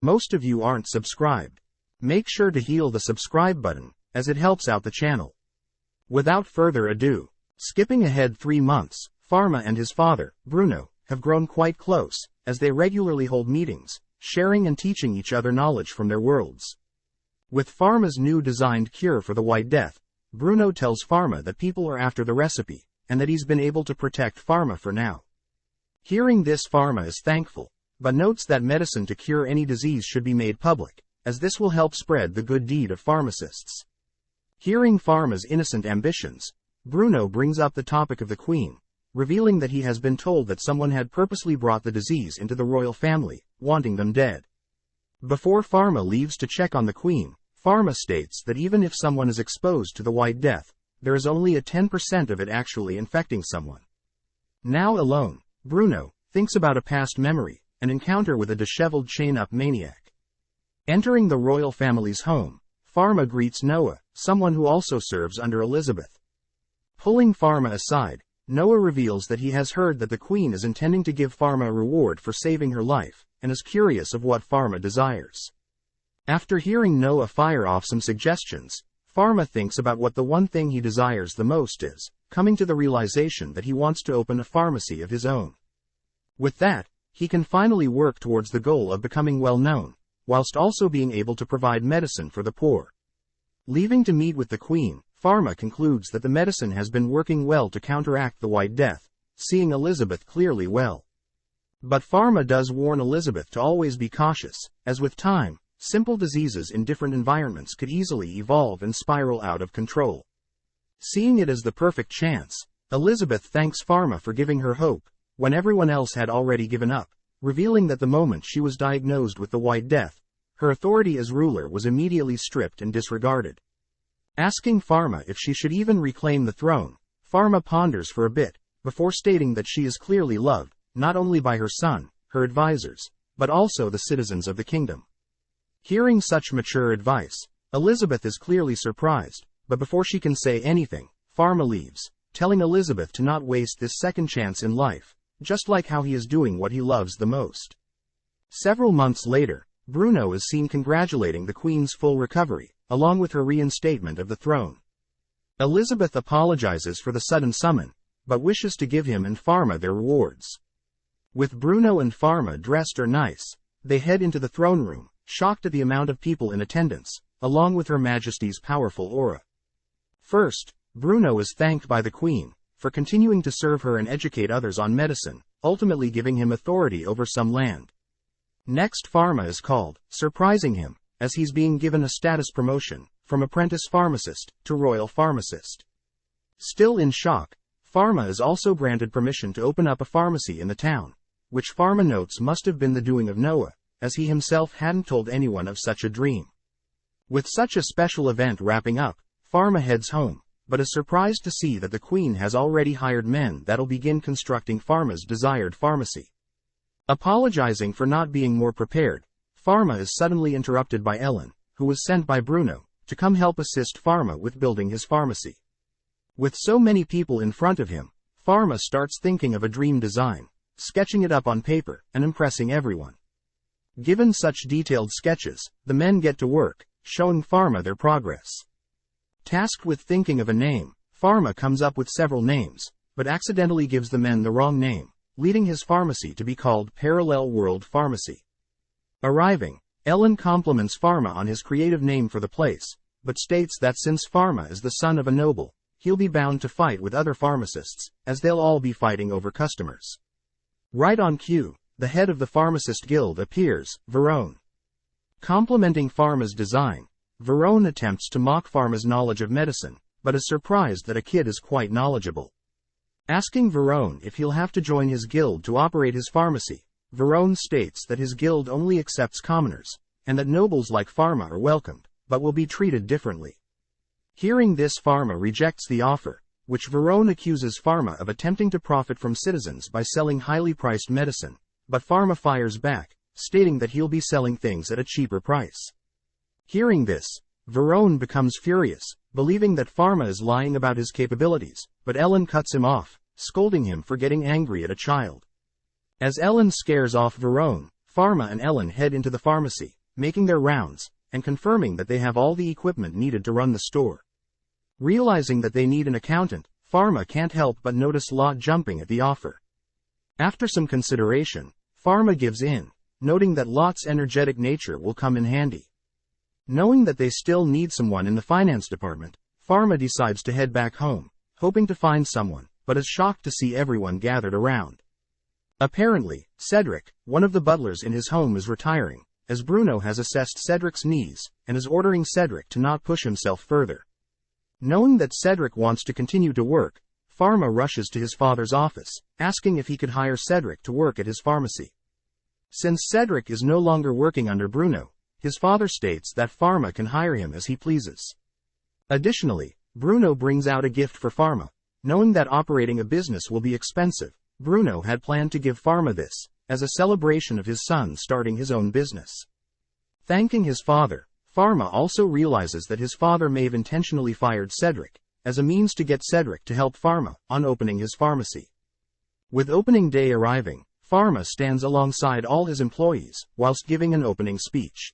Most of you aren't subscribed. Make sure to heal the subscribe button, as it helps out the channel. Without further ado, skipping ahead 3 months, Pharma and his father, Bruno, have grown quite close, as they regularly hold meetings, sharing and teaching each other knowledge from their worlds. With Pharma's new designed cure for the White Death, Bruno tells Pharma that people are after the recipe, and that he's been able to protect Pharma for now. Hearing this, Pharma is thankful, but notes that medicine to cure any disease should be made public, as this will help spread the good deed of pharmacists. Hearing Pharma's innocent ambitions, Bruno brings up the topic of the Queen, revealing that he has been told that someone had purposely brought the disease into the royal family, wanting them dead. Before Pharma leaves to check on the Queen, Pharma states that even if someone is exposed to the White Death, there is only a 10% of it actually infecting someone. Now alone, Bruno thinks about a past memory, an encounter with a disheveled chain-up maniac. Entering the royal family's home, Pharma greets Noah, someone who also serves under Elizabeth. Pulling Pharma aside, Noah reveals that he has heard that the Queen is intending to give Pharma a reward for saving her life, and is curious of what Pharma desires. After hearing Noah fire off some suggestions, Pharma thinks about what the one thing he desires the most is, coming to the realization that he wants to open a pharmacy of his own. With that, he can finally work towards the goal of becoming well known, whilst also being able to provide medicine for the poor. Leaving to meet with the Queen, Pharma concludes that the medicine has been working well to counteract the White Death, seeing Elizabeth clearly well. But Pharma does warn Elizabeth to always be cautious, as with time, simple diseases in different environments could easily evolve and spiral out of control. Seeing it as the perfect chance, Elizabeth thanks Pharma for giving her hope, when everyone else had already given up, revealing that the moment she was diagnosed with the White Death, her authority as ruler was immediately stripped and disregarded. Asking Pharma if she should even reclaim the throne, Pharma ponders for a bit, before stating that she is clearly loved, not only by her son, her advisors, but also the citizens of the kingdom. Hearing such mature advice, Elizabeth is clearly surprised, but before she can say anything, Pharma leaves, telling Elizabeth to not waste this second chance in life, just like how he is doing what he loves the most. Several months later, Bruno is seen congratulating the Queen's full recovery, along with her reinstatement of the throne. Elizabeth apologizes for the sudden summon, but wishes to give him and Pharma their rewards. With Bruno and Pharma dressed nice, they head into the throne room, shocked at the amount of people in attendance, along with Her Majesty's powerful aura. First, Bruno is thanked by the Queen for continuing to serve her and educate others on medicine, ultimately giving him authority over some land. Next, Pharma is called, surprising him, as he's being given a status promotion, from apprentice pharmacist to royal pharmacist. Still in shock, Pharma is also granted permission to open up a pharmacy in the town, which Pharma notes must have been the doing of Noah, as he himself hadn't told anyone of such a dream. With such a special event wrapping up, Pharma heads home, but is surprised to see that the Queen has already hired men that'll begin constructing Pharma's desired pharmacy. Apologizing for not being more prepared, Pharma is suddenly interrupted by Ellen, who was sent by Bruno, to come help assist Pharma with building his pharmacy. With so many people in front of him, Pharma starts thinking of a dream design, sketching it up on paper, and impressing everyone. Given such detailed sketches, the men get to work, showing Pharma their progress. Tasked with thinking of a name, Pharma comes up with several names, but accidentally gives the men the wrong name, leading his pharmacy to be called Parallel World Pharmacy. Arriving, Ellen compliments Pharma on his creative name for the place, but states that since Pharma is the son of a noble, he'll be bound to fight with other pharmacists, as they'll all be fighting over customers. Right on cue, the head of the Pharmacist Guild appears, Verone. Complimenting Pharma's design, Verone attempts to mock Pharma's knowledge of medicine, but is surprised that a kid is quite knowledgeable. Asking Verone if he'll have to join his guild to operate his pharmacy, Verone states that his guild only accepts commoners, and that nobles like Pharma are welcomed, but will be treated differently. Hearing this, Pharma rejects the offer, which Verone accuses Pharma of attempting to profit from citizens by selling highly priced medicine, but Pharma fires back, stating that he'll be selling things at a cheaper price. Hearing this, Verone becomes furious, believing that Pharma is lying about his capabilities, but Ellen cuts him off, scolding him for getting angry at a child. As Ellen scares off Verone, Pharma and Ellen head into the pharmacy, making their rounds, and confirming that they have all the equipment needed to run the store. Realizing that they need an accountant, Pharma can't help but notice Lot jumping at the offer. After some consideration, Pharma gives in, noting that Lot's energetic nature will come in handy. Knowing that they still need someone in the finance department, Pharma decides to head back home, hoping to find someone, but is shocked to see everyone gathered around. Apparently, Cedric, one of the butlers in his home, is retiring, as Bruno has assessed Cedric's knees, and is ordering Cedric to not push himself further. Knowing that Cedric wants to continue to work, Pharma rushes to his father's office, asking if he could hire Cedric to work at his pharmacy. Since Cedric is no longer working under Bruno, his father states that Pharma can hire him as he pleases. Additionally, Bruno brings out a gift for Pharma. Knowing that operating a business will be expensive, Bruno had planned to give Pharma this, as a celebration of his son starting his own business. Thanking his father, Pharma also realizes that his father may have intentionally fired Cedric, as a means to get Cedric to help Pharma on opening his pharmacy. With opening day arriving, Pharma stands alongside all his employees, whilst giving an opening speech.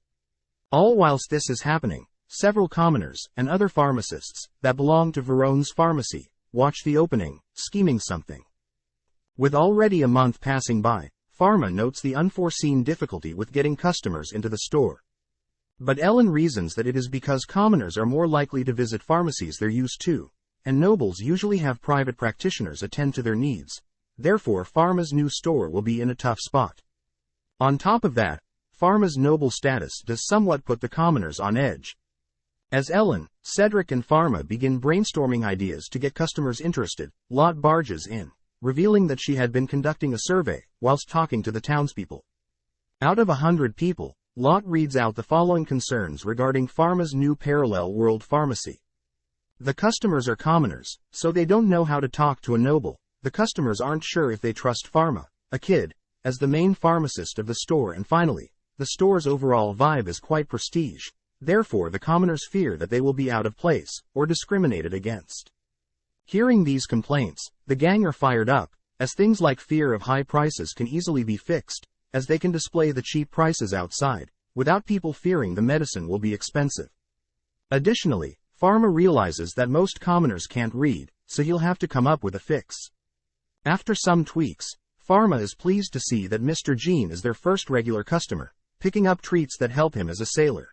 All whilst this is happening, several commoners and other pharmacists that belong to Verone's pharmacy watch the opening, scheming something. With already a month passing by, Pharma notes the unforeseen difficulty with getting customers into the store. But Ellen reasons that it is because commoners are more likely to visit pharmacies they're used to, and nobles usually have private practitioners attend to their needs. Therefore, Pharma's new store will be in a tough spot. On top of that, Pharma's noble status does somewhat put the commoners on edge. As Ellen, Cedric and Pharma begin brainstorming ideas to get customers interested, Lot barges in, revealing that she had been conducting a survey whilst talking to the townspeople. Out of 100 people, Lot reads out the following concerns regarding Pharma's new parallel world pharmacy. The customers are commoners, so they don't know how to talk to a noble. The customers aren't sure if they trust Pharma, a kid, as the main pharmacist of the store, and finally, the store's overall vibe is quite prestige. Therefore, the commoners fear that they will be out of place, or discriminated against. Hearing these complaints, the gang are fired up, as things like fear of high prices can easily be fixed, as they can display the cheap prices outside, without people fearing the medicine will be expensive. Additionally, Pharma realizes that most commoners can't read, so he'll have to come up with a fix. After some tweaks, Pharma is pleased to see that Mr. Jean is their first regular customer, picking up treats that help him as a sailor.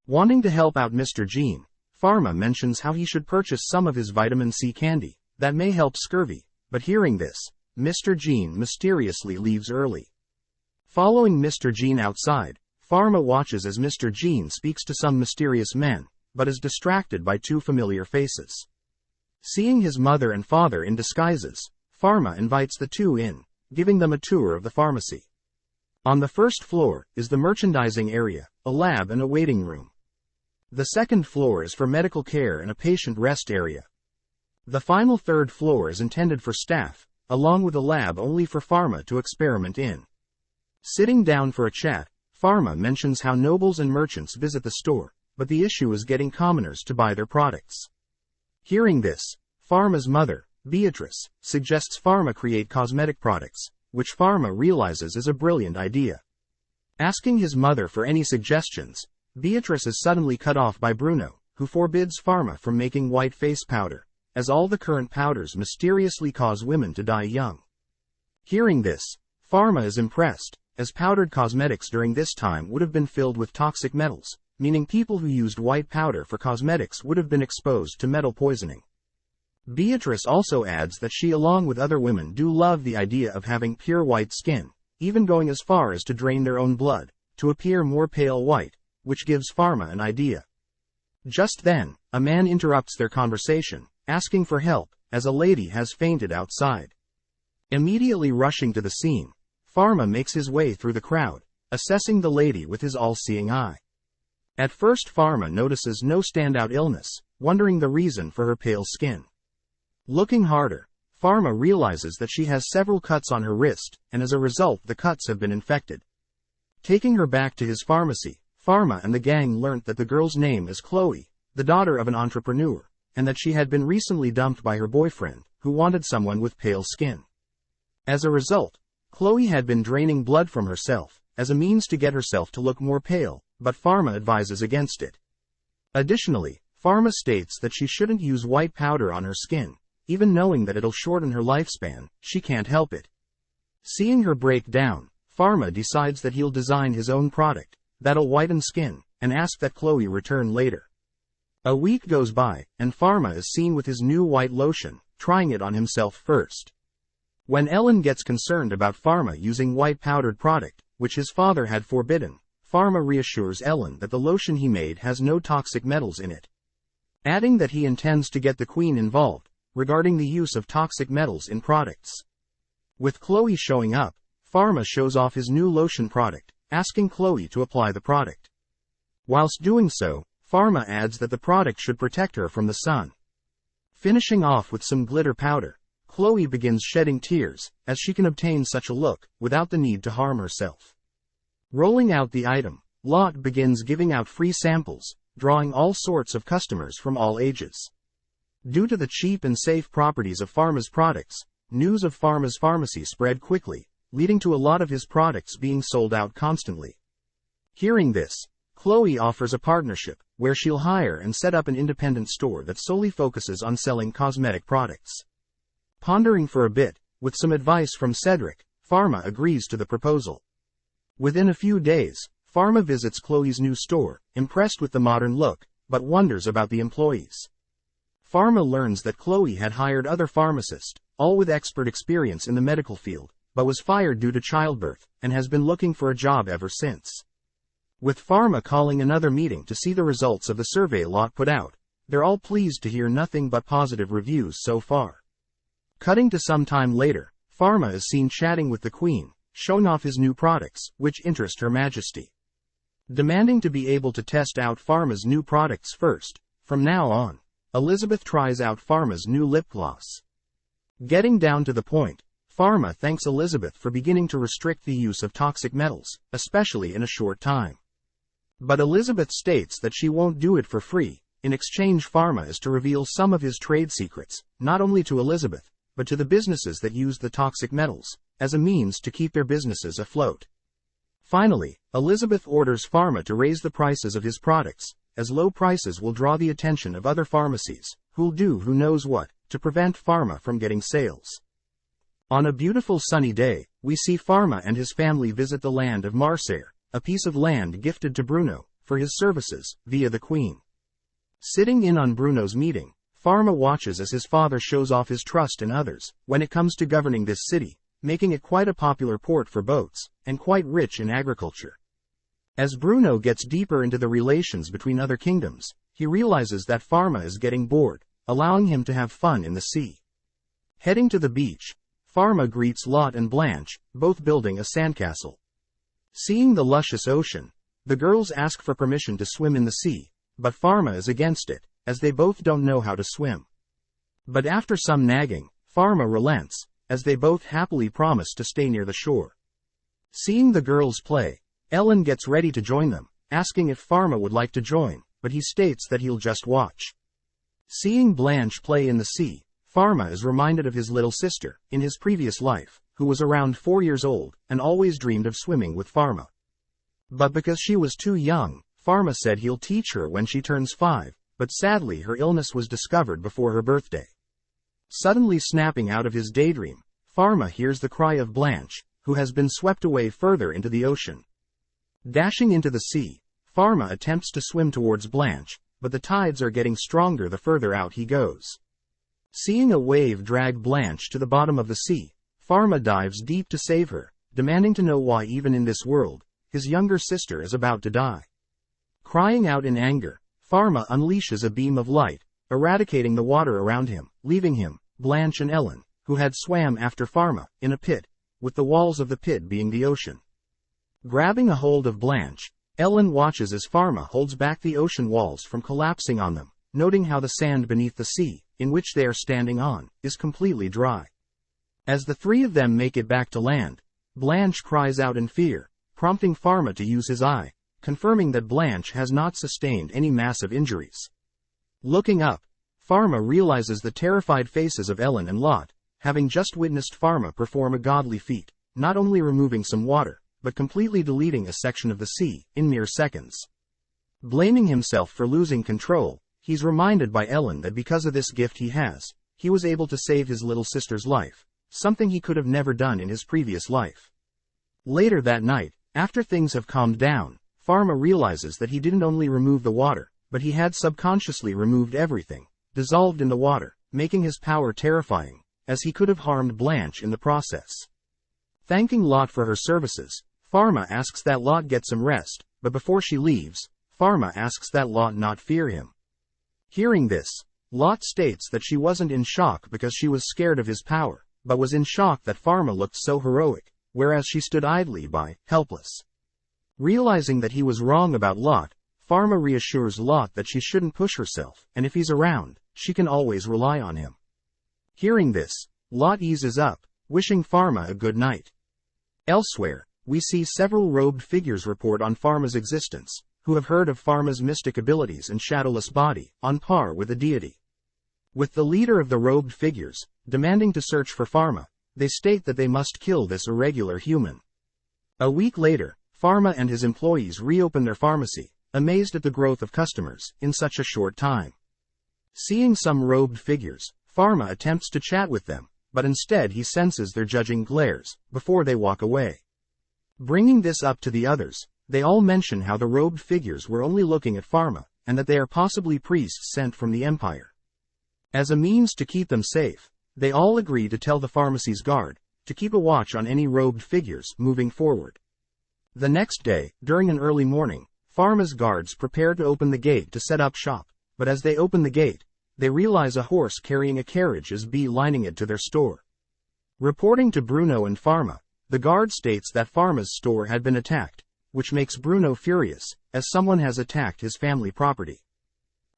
Wanting to help out Mr. Jean, Pharma mentions how he should purchase some of his vitamin C candy that may help scurvy, but hearing this, Mr. Jean mysteriously leaves early. Following Mr. Jean outside, Pharma watches as Mr. Jean speaks to some mysterious men, but is distracted by two familiar faces. Seeing his mother and father in disguises, Pharma invites the two in, giving them a tour of the pharmacy. On the first floor is the merchandising area, a lab and a waiting room. The second floor is for medical care and a patient rest area. The final third floor is intended for staff, along with a lab only for Pharma to experiment in. Sitting down for a chat, Pharma mentions how nobles and merchants visit the store, but the issue is getting commoners to buy their products. Hearing this, Pharma's mother, Beatrice, suggests Pharma create cosmetic products, which Pharma realizes is a brilliant idea. Asking his mother for any suggestions, Beatrice is suddenly cut off by Bruno, who forbids Pharma from making white face powder, as all the current powders mysteriously cause women to die young. Hearing this, Pharma is impressed, as powdered cosmetics during this time would have been filled with toxic metals, meaning people who used white powder for cosmetics would have been exposed to metal poisoning. Beatrice also adds that she, along with other women, do love the idea of having pure white skin, even going as far as to drain their own blood, to appear more pale white, which gives Pharma an idea. Just then, a man interrupts their conversation, asking for help, as a lady has fainted outside. Immediately rushing to the scene, Pharma makes his way through the crowd, assessing the lady with his all-seeing eye. At first, Pharma notices no standout illness, wondering the reason for her pale skin. Looking harder, Pharma realizes that she has several cuts on her wrist, and as a result the cuts have been infected. Taking her back to his pharmacy, Pharma and the gang learnt that the girl's name is Chloe, the daughter of an entrepreneur, and that she had been recently dumped by her boyfriend, who wanted someone with pale skin. As a result, Chloe had been draining blood from herself, as a means to get herself to look more pale, but Pharma advises against it. Additionally, Pharma states that she shouldn't use white powder on her skin, even knowing that it'll shorten her lifespan. She can't help it. Seeing her break down, Pharma decides that he'll design his own product that'll whiten skin, and ask that Chloe return later. A week goes by, and Pharma is seen with his new white lotion, trying it on himself first. When Ellen gets concerned about Pharma using white powdered product, which his father had forbidden, Pharma reassures Ellen that the lotion he made has no toxic metals in it, adding that he intends to get the Queen involved regarding the use of toxic metals in products. With Chloe showing up, Pharma shows off his new lotion product, asking Chloe to apply the product. Whilst doing so, Pharma adds that the product should protect her from the sun. Finishing off with some glitter powder, Chloe begins shedding tears, as she can obtain such a look without the need to harm herself. Rolling out the item, Lot begins giving out free samples, drawing all sorts of customers from all ages. Due to the cheap and safe properties of Pharma's products, news of Pharma's pharmacy spread quickly, leading to a lot of his products being sold out constantly. Hearing this, Chloe offers a partnership, where she'll hire and set up an independent store that solely focuses on selling cosmetic products. Pondering for a bit, with some advice from Cedric, Pharma agrees to the proposal. Within a few days, Pharma visits Chloe's new store, impressed with the modern look, but wonders about the employees. Pharma learns that Chloe had hired other pharmacists, all with expert experience in the medical field, but was fired due to childbirth, and has been looking for a job ever since. With Pharma calling another meeting to see the results of the survey Lot put out, they're all pleased to hear nothing but positive reviews so far. Cutting to some time later, Pharma is seen chatting with the Queen, showing off his new products, which interest Her Majesty. Demanding to be able to test out Pharma's new products first, from now on, Elizabeth tries out Pharma's new lip gloss. Getting down to the point, Pharma thanks Elizabeth for beginning to restrict the use of toxic metals, especially in a short time. But Elizabeth states that she won't do it for free. In exchange, Pharma is to reveal some of his trade secrets, not only to Elizabeth, but to the businesses that use the toxic metals, as a means to keep their businesses afloat. Finally, Elizabeth orders Pharma to raise the prices of his products, as low prices will draw the attention of other pharmacies, who'll do who knows what, to prevent Pharma from getting sales. On a beautiful sunny day, we see Pharma and his family visit the land of Marseille, a piece of land gifted to Bruno, for his services, via the Queen. Sitting in on Bruno's meeting, Pharma watches as his father shows off his trust in others, when it comes to governing this city, making it quite a popular port for boats, and quite rich in agriculture. As Bruno gets deeper into the relations between other kingdoms, he realizes that Pharma is getting bored, allowing him to have fun in the sea. Heading to the beach, Pharma greets Lot and Blanche, both building a sandcastle. Seeing the luscious ocean, the girls ask for permission to swim in the sea, but Pharma is against it, as they both don't know how to swim. But after some nagging, Pharma relents, as they both happily promise to stay near the shore. Seeing the girls play, Ellen gets ready to join them, asking if Pharma would like to join, but he states that he'll just watch. Seeing Blanche play in the sea, Pharma is reminded of his little sister, in his previous life, who was around 4 years old, and always dreamed of swimming with Pharma. But because she was too young, Pharma said he'll teach her when she turns 5, but sadly her illness was discovered before her birthday. Suddenly snapping out of his daydream, Pharma hears the cry of Blanche, who has been swept away further into the ocean. Dashing into the sea, Pharma attempts to swim towards Blanche, but the tides are getting stronger the further out he goes. Seeing a wave drag Blanche to the bottom of the sea, Pharma dives deep to save her, demanding to know why even in this world, his younger sister is about to die. Crying out in anger, Pharma unleashes a beam of light, eradicating the water around him, leaving him, Blanche and Ellen, who had swam after Pharma, in a pit, with the walls of the pit being the ocean. Grabbing a hold of Blanche, Ellen watches as Pharma holds back the ocean walls from collapsing on them, noting how the sand beneath the sea, in which they are standing on, is completely dry. As the three of them make it back to land, Blanche cries out in fear, prompting Pharma to use his eye, confirming that Blanche has not sustained any massive injuries. Looking up, Pharma realizes the terrified faces of Ellen and Lot, having just witnessed Pharma perform a godly feat, not only removing some water, but completely deleting a section of the sea, in mere seconds. Blaming himself for losing control, he's reminded by Ellen that because of this gift he was able to save his little sister's life, something he could have never done in his previous life. Later that night, after things have calmed down, Pharma realizes that he didn't only remove the water, but he had subconsciously removed everything, dissolved in the water, making his power terrifying, as he could have harmed Blanche in the process. Thanking Lot for her services, Pharma asks that Lot get some rest, but before she leaves, Pharma asks that Lot not fear him. Hearing this, Lot states that she wasn't in shock because she was scared of his power, but was in shock that Pharma looked so heroic, whereas she stood idly by, helpless. Realizing that he was wrong about Lot, Pharma reassures Lot that she shouldn't push herself, and if he's around, she can always rely on him. Hearing this, Lot eases up, wishing Pharma a good night. Elsewhere, we see several robed figures report on Pharma's existence, who have heard of Pharma's mystic abilities and shadowless body, on par with a deity. With the leader of the robed figures, demanding to search for Pharma, they state that they must kill this irregular human. A week later, Pharma and his employees reopen their pharmacy, amazed at the growth of customers, in such a short time. Seeing some robed figures, Pharma attempts to chat with them, but instead he senses their judging glares, before they walk away. Bringing this up to the others, they all mention how the robed figures were only looking at Pharma, and that they are possibly priests sent from the Empire. As a means to keep them safe, they all agree to tell the pharmacy's guard to keep a watch on any robed figures moving forward. The next day, during an early morning, Pharma's guards prepare to open the gate to set up shop, but as they open the gate, they realize a horse carrying a carriage is lining it to their store. Reporting to Bruno and Pharma, the guard states that Pharma's store had been attacked, which makes Bruno furious, as someone has attacked his family property.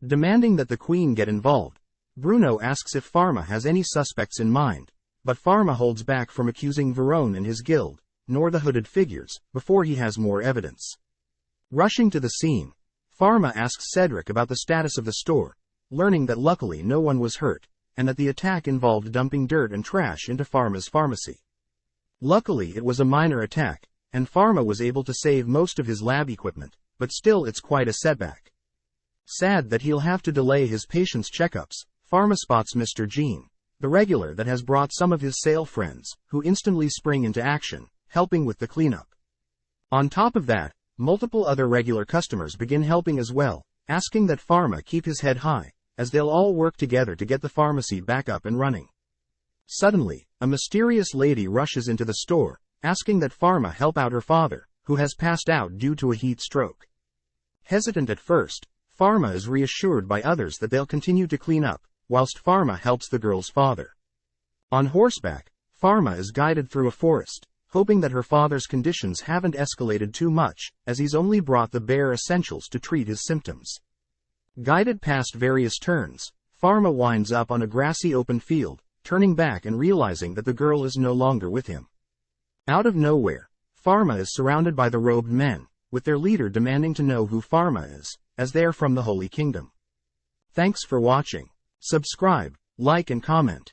Demanding that the Queen get involved, Bruno asks if Pharma has any suspects in mind, but Pharma holds back from accusing Verone and his guild, nor the hooded figures, before he has more evidence. Rushing to the scene, Pharma asks Cedric about the status of the store, learning that luckily no one was hurt, and that the attack involved dumping dirt and trash into Pharma's pharmacy. Luckily it was a minor attack, and Pharma was able to save most of his lab equipment, but still it's quite a setback. Sad that he'll have to delay his patients' checkups, Pharma spots Mr. Jean, the regular that has brought some of his sale friends, who instantly spring into action, helping with the cleanup. On top of that, multiple other regular customers begin helping as well, asking that Pharma keep his head high, as they'll all work together to get the pharmacy back up and running. Suddenly, a mysterious lady rushes into the store, asking that Pharma help out her father, who has passed out due to a heat stroke. Hesitant at first, Pharma is reassured by others that they'll continue to clean up, whilst Pharma helps the girl's father. On horseback, Pharma is guided through a forest, hoping that her father's conditions haven't escalated too much, as he's only brought the bare essentials to treat his symptoms. Guided past various turns, Pharma winds up on a grassy open field, turning back and realizing that the girl is no longer with him. Out of nowhere, Pharma is surrounded by the robed men, with their leader demanding to know who Pharma is, as they are from the Holy Kingdom. Thanks for watching. Subscribe, like and comment.